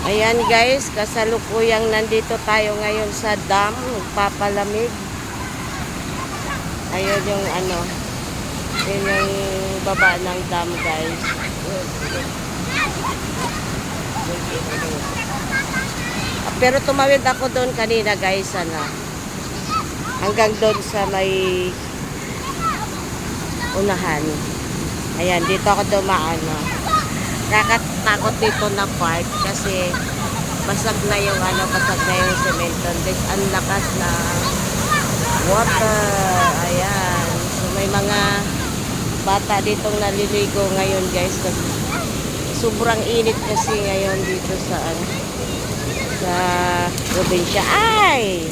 Ayan guys, kasalukuyang nandito tayo ngayon sa dam, nagpapalamig. Ayun yung ano, yun yung baba ng dam guys. Pero tumawid ako doon kanina guys, ano, hanggang doon sa may unahan. Ayan, dito ako dumaan. Nakatakot dito na part kasi basag na yung ano, basag na yung semento. This ang lakas na water. Ayan. So may mga bata ditong naliligo ngayon guys kasi sobrang init kasi ngayon dito sa ano, sa probinsya. Ay!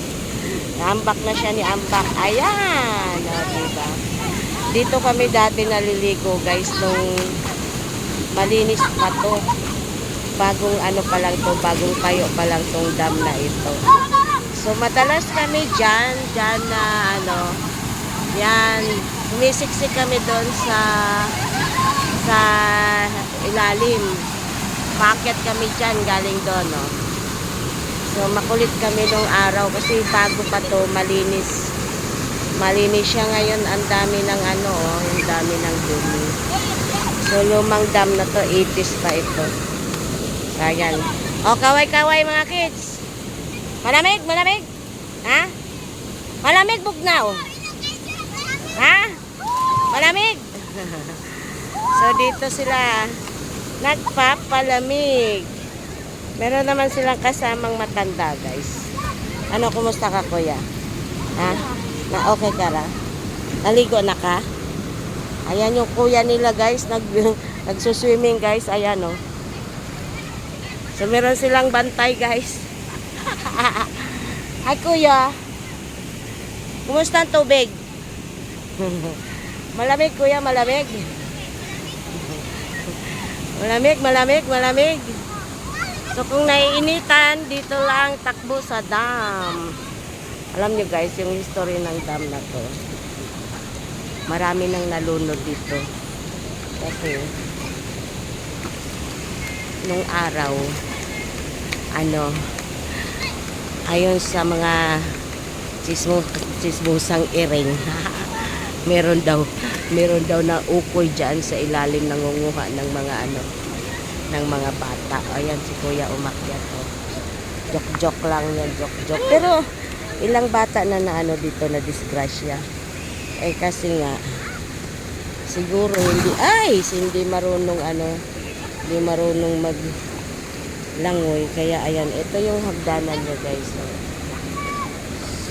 Naambak na siya ni Ambak. Ayan. O, diba? Dito kami dati naliligo guys nung malinis pa to. Bagong ano pa lang to, bagong tayo pa lang tong dam na ito. So madalas kami dyan na ano, yan, humisiksik kami doon sa ilalim. Paakyat kami dyan, galing doon, no. So makulit kami nung araw kasi bago pa to, malinis. Malinis siya ngayon, ang dami ng ano, oh, yung dami ng dumi. So lumang dam na to, 80s pa ito. Ayan. O, kaway-kaway mga kids. Malamig, malamig. Ha? Malamig, bugnaw. Ha? Malamig. So dito sila nagpapalamig. Meron naman silang kasamang matanda guys. Ano, kumusta ka kuya? Ha? Na okay ka ra? Naligo na ka? Ayan yung kuya nila guys, nagsuswimming guys, ayan o. So meron silang bantay guys. Hi kuya. Kumusta ang tubig? Malamig kuya, malamig. Malamig, malamig, malamig. So kung naiinitan, dito lang takbo sa dam. Alam nyo guys, yung history ng dam na to. Marami nang nalunod dito. Kasi nung araw, ano, ayon sa mga chismosang iring, meron daw na ukoy dyan sa ilalim, nangunguha ng mga ano, ng mga bata. Ayan si kuya umakyat, oh. Joke lang yan, joke. Pero ilang bata na ano dito na disgrasya. Eh kasi nga siguro hindi marunong ano, hindi marunong maglangoy, kaya ayan, ito yung hagdanan niya guys.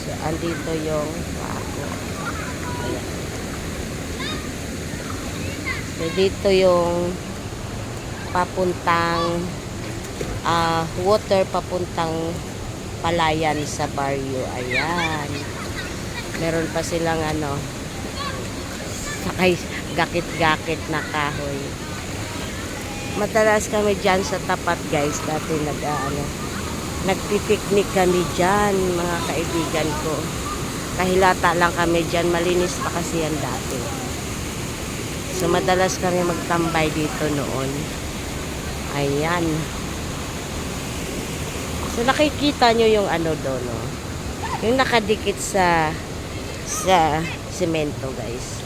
So, andito yung ako. Ayan. So, dito yung papuntang water papuntang palayan sa baryo. Ayan. Meron pa silang ano, sakay gakit-gakit na kahoy. Madalas kami dyan sa tapat guys, dati nagpipiknik kami dyan, mga kaibigan ko. Kahilata lang kami dyan, malinis pa kasi yan dati. So madalas kami magtambay dito noon. Ayan. So nakikita nyo yung ano doon, no? Yung nakadikit sa semento guys.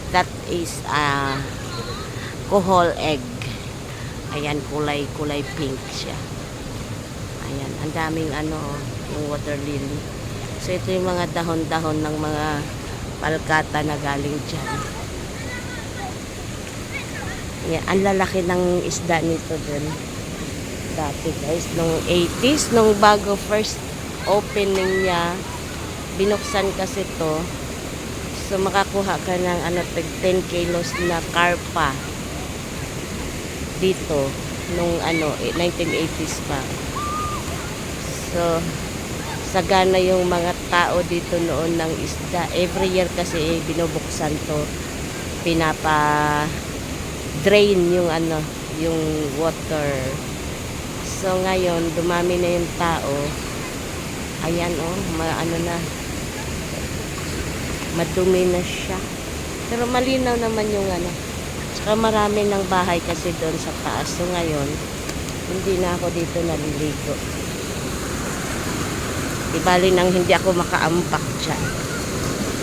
That is kohol egg. Ayan, kulay pink siya. Ayan, ang daming ano, yung water lily. So ito yung mga dahon-dahon ng mga palkata na galing dyan. Ayan, ang lalaki ng isda nito dun dati guys, nung 80s, nung bago first opening niya, binuksan kasi to. So makakuha ka ng ano, 10 kilos na karpa dito nung ano, 1980s pa. So sagana yung mga tao dito noon ng isda. Every year kasi binubuksan to, pinapa drain yung ano, yung water. So ngayon dumami na yung tao. Ayan oh, ano na, madumi na siya. Pero malinaw naman yung ano. Tsaka marami ng bahay kasi doon sa taas. So ngayon, Hindi na ako dito naliligo. Ibali nang hindi ako makaampak dyan.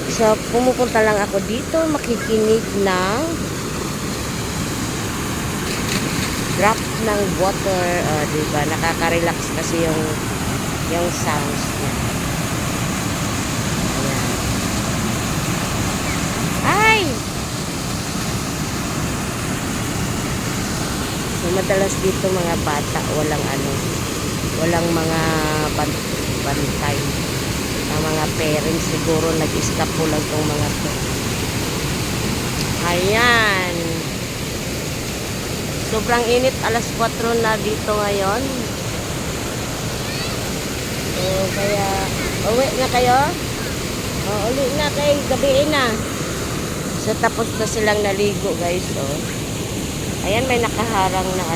So, pumupunta lang ako dito, makikinig ng drop ng water. Diba? Nakaka-relax kasi yung sounds niya. Ayan. Ay! So, madalas dito mga bata, walang mga bantay. Ang mga parents siguro nag-stop po lang tong mga to. Ayan. Sobrang init, alas 4 na dito ngayon. So, kaya, uwi na kayo? Uli na kayo, gabiin na. So, tapos na silang naligo, guys. Ayan, may nakaharang na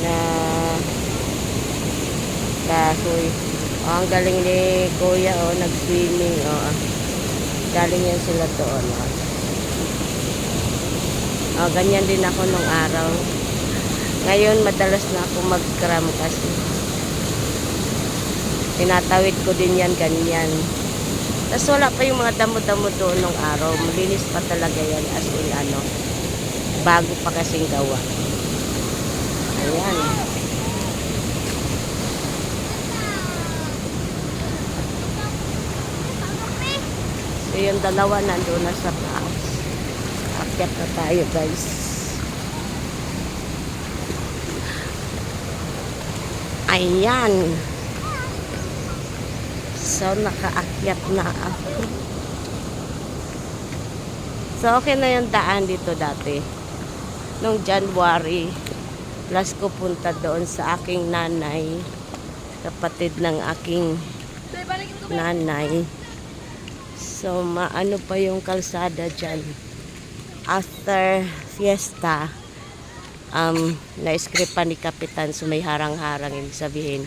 na kahoy. Ang galing ni Kuya, nag-swimming. Galing yan sila doon. Ganyan din ako nung araw. Ngayon, madalas na ako mag-cram kasi. Tinatawid ko din yan, ganyan. Tapos wala pa yung mga damo-damo doon nung araw. Malinis pa talaga yan as in bago pa kasing gawa. Ayan. So yung dalawa nandoon na sa taas. Akyat na tayo, guys. Ayan. So nakaakyat na ako. So okay na yung daan dito dati. Nung January, last ko punta doon sa aking nanay, kapatid ng aking nanay. So maano pa yung kalsada dyan. After fiesta, na-script ni Kapitan, so may harang-harang, ibig sabihin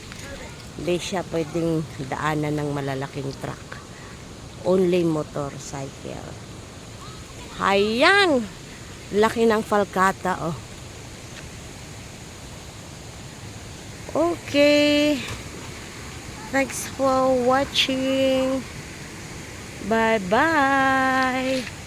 hindi siya pwedeng daanan ng malalaking truck, only motorcycle. Ayan, laki ng Falcata. Okay, thanks for watching. Bye bye.